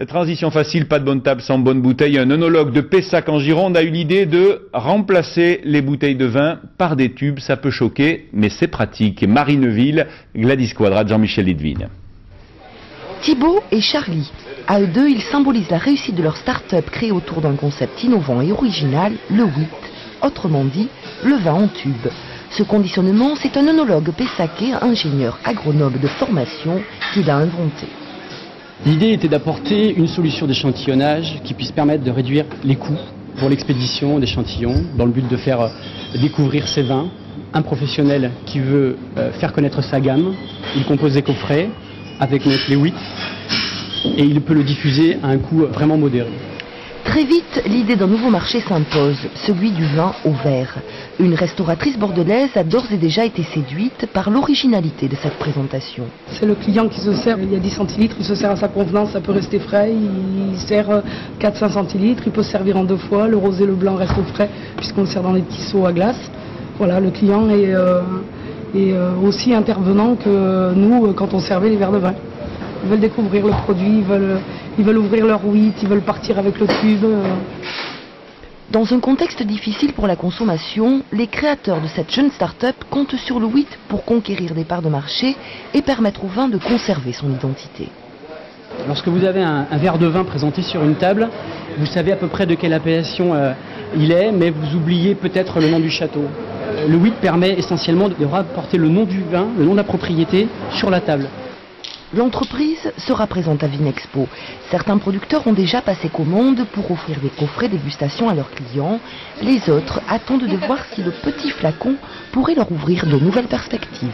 Transition facile, pas de bonne table sans bonne bouteille. Un œnologue de Pessac en Gironde a eu l'idée de remplacer les bouteilles de vin par des tubes. Ça peut choquer, mais c'est pratique. Marie Neuville, Gladys Quadrat, Jean-Michel Lidvine. Thibaut et Charlie. À eux deux, ils symbolisent la réussite de leur start-up créée autour d'un concept innovant et original, le WIT, autrement dit, le vin en tube. Ce conditionnement, c'est un œnologue pessacais, ingénieur agronome de formation, qui l'a inventé. L'idée était d'apporter une solution d'échantillonnage qui puisse permettre de réduire les coûts pour l'expédition d'échantillons, dans le but de faire découvrir ces vins. Un professionnel qui veut faire connaître sa gamme, il compose des coffrets avec notre les 8 et il peut le diffuser à un coût vraiment modéré. Très vite, l'idée d'un nouveau marché s'impose, celui du vin au verre. Une restauratrice bordelaise a d'ores et déjà été séduite par l'originalité de cette présentation. C'est le client qui se sert, il y a 10 centilitres, il se sert à sa convenance, ça peut rester frais, il sert 4-5 centilitres, il peut se servir en 2 fois, le rosé, le blanc restent frais puisqu'on le sert dans des petits seaux à glace. Voilà, le client est aussi intervenant que nous quand on servait les verres de vin. Ils veulent découvrir le produit, ils veulent ouvrir leur WIT, ils veulent partir avec le tube. Dans un contexte difficile pour la consommation, les créateurs de cette jeune start-up comptent sur le WIT pour conquérir des parts de marché et permettre au vin de conserver son identité. Lorsque vous avez un verre de vin présenté sur une table, vous savez à peu près de quelle appellation il est, mais vous oubliez peut-être le nom du château. Le WIT permet essentiellement de rapporter le nom du vin, le nom de la propriété sur la table. L'entreprise sera présente à Vinexpo. Certains producteurs ont déjà passé commande pour offrir des coffrets dégustation à leurs clients. Les autres attendent de voir si le petit flacon pourrait leur ouvrir de nouvelles perspectives.